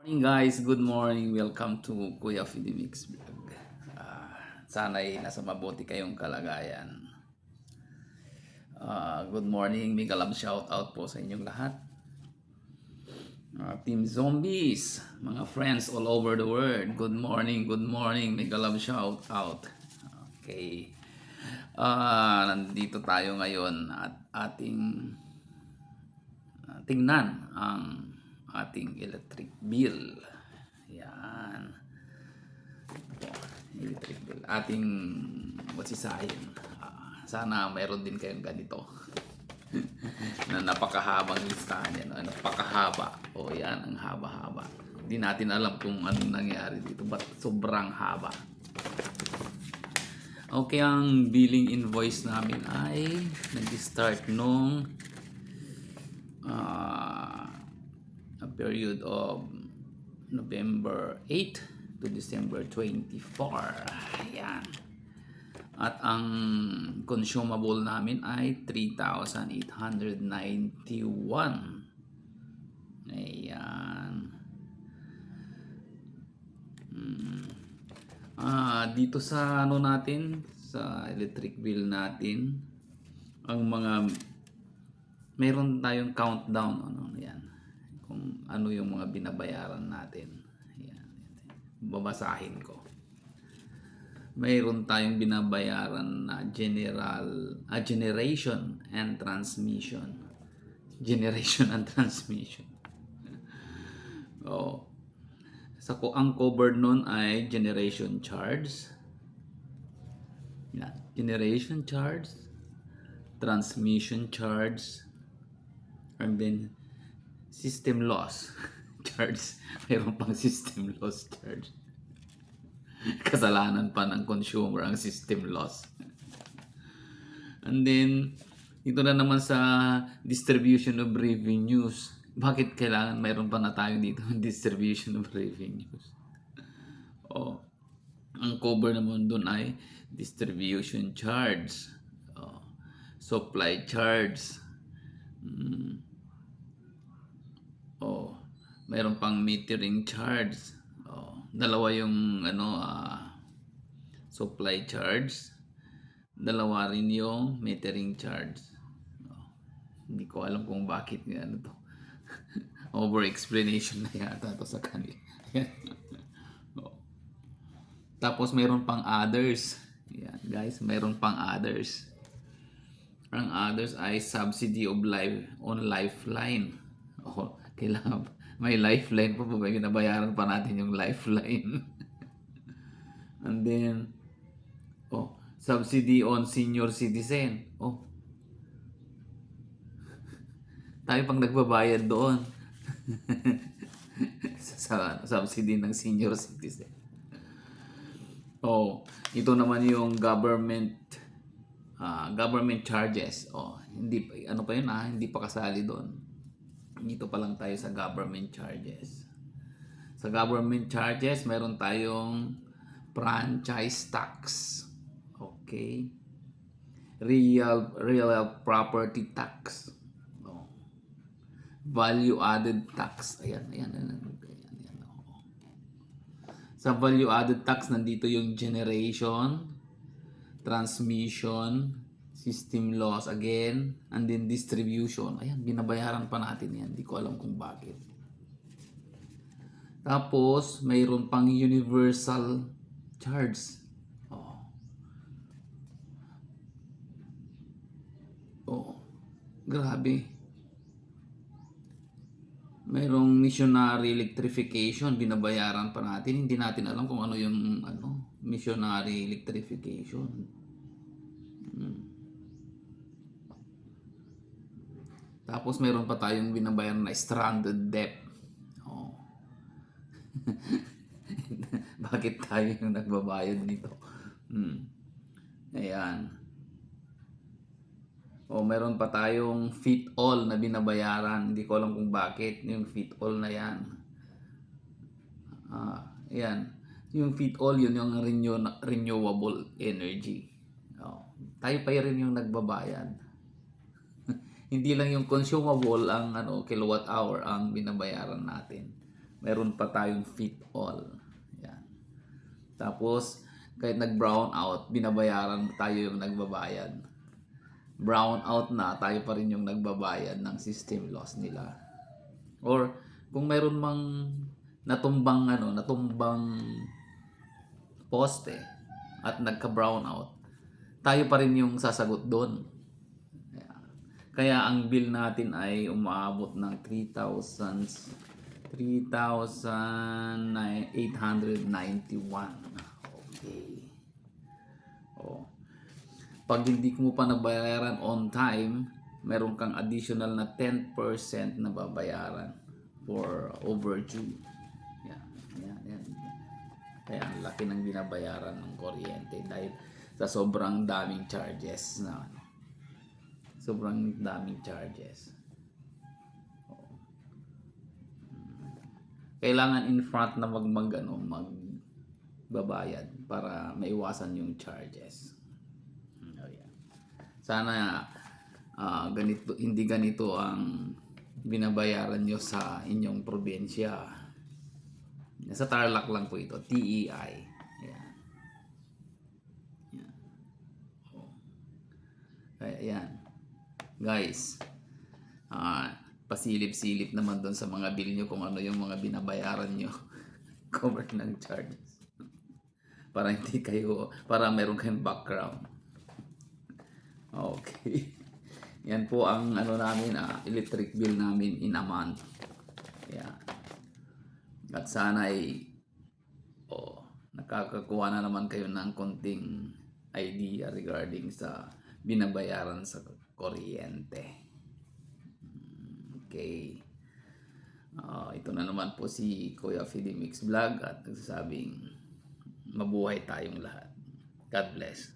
Morning guys, good morning. Welcome to Kuya Fidimix Vlog. Sana'y nasa mabuti kayong kalagayan. Good morning, mega love shout out po sa inyong lahat. Team Zombies, mga friends all over the world. Good morning, mega love shout out. Okay. Nandito tayo ngayon at ating tingnan ang ating electric bill. Yan. Electric bill. Ating wasisahin. Sana mayroon din kayong ganito. Na napakahabang listahan yan. Napakahaba. O yan, ang haba-haba. Hindi natin alam kung anong nangyari dito. But sobrang haba. Okay, ang billing invoice namin ay nag-start nung a period of November 8 to December 24. Ayan. At ang consumable namin ay 3,891. Ayan. Dito sa ano natin, sa electric bill natin, ang mga meron tayong countdown, yan, kung ano yung mga binabayaran natin. Yan. Babasahin ko. Mayroon tayong binabayaran na generation and transmission. Generation and transmission. Oh. Ang covered nun ay generation charge. Yan. Generation charge, transmission charge, and then system loss charge. Mayroon pang system loss charge. Kasalanan pa ng consumer ang system loss. And then ito na naman sa distribution of revenues. Bakit kailangan mayroon pa na tayo dito distribution of revenues? Ang cover naman doon ay distribution charge, supply charge, mayroon pang metering charge. Dalawa yung supply charge, dalawa rin yung metering charge. Hindi ko alam kung bakit ano to. Over explanation na yata to sa kanila. Tapos mayroon pang others. Yan, guys, mayroon pang others. Ang others ay subsidy of lifeline. Kailangan may lifeline pa po ba? Binabayaran pa natin yung lifeline. And then, subsidy on senior citizen. Tayo pang nagbabayad doon. sa subsidy ng senior citizen. Ito naman yung government charges. Hindi ano pa yun, hindi pa kasali doon. Dito pa lang tayo sa government charges. Sa government charges, meron tayong franchise tax. Okay. Real property tax. Value added tax. Ayan. Sa value added tax, nandito yung generation, transmission, system loss again, and then distribution. Ayan, binabayaran pa natin yan. Hindi ko alam kung bakit. Tapos, mayroon pang universal charge. Grabe. Mayroong missionary electrification, binabayaran pa natin. Hindi natin alam kung ano yung missionary electrification. Tapos mayroon pa tayong binabayaran na stranded debt. Bakit tayo yung nagbabayad nito? Ayan. Meron pa tayong fit all na binabayaran. Hindi ko alam kung bakit yung fit all na yan. Yan. Yung fit all, yun yung renewable energy. Tayo pa rin yung nagbabayad. Hindi lang yung consumable ang kilowatt hour ang binabayaran natin. meron pa tayong fit all. Yan. Tapos, kahit nag-brown out, binabayaran tayo yung nagbabayad. Brown out na, tayo pa rin yung nagbabayad ng system loss nila. Or, kung meron mang natumbang poste at nagka-brown out, tayo pa rin yung sasagot doon. Kaya ang bill natin ay umaabot ng 3,891. Okay. Oh. Pag hindi mo pa nabayaran on time, meron kang additional na 10% na babayaran for overdue. Yan. Kaya ang laki ng binabayaran ng kuryente dahil sa sobrang daming charges na sobrang daming charges. Kailangan in front na magbabayad para maiwasan yung charges. Sana ganito, hindi ganito ang binabayaran nyo sa inyong probinsya. Sa Tarlac lang po ito, TEI. Ayan. Kaya yan. Guys, pasilip-silip naman doon sa mga bill nyo kung ano yung mga binabayaran nyo. Cover ng charges. Para meron kayong background. Okay. Yan po ang namin, electric bill namin in a month. Yan. At sana ay nakakakuha na naman kayo ng konting idea regarding sa binabayaran sa kuryente. Okay. Ito na naman po si Kuya Fidimix Vlog at nagsasabing mabuhay tayong lahat. God bless.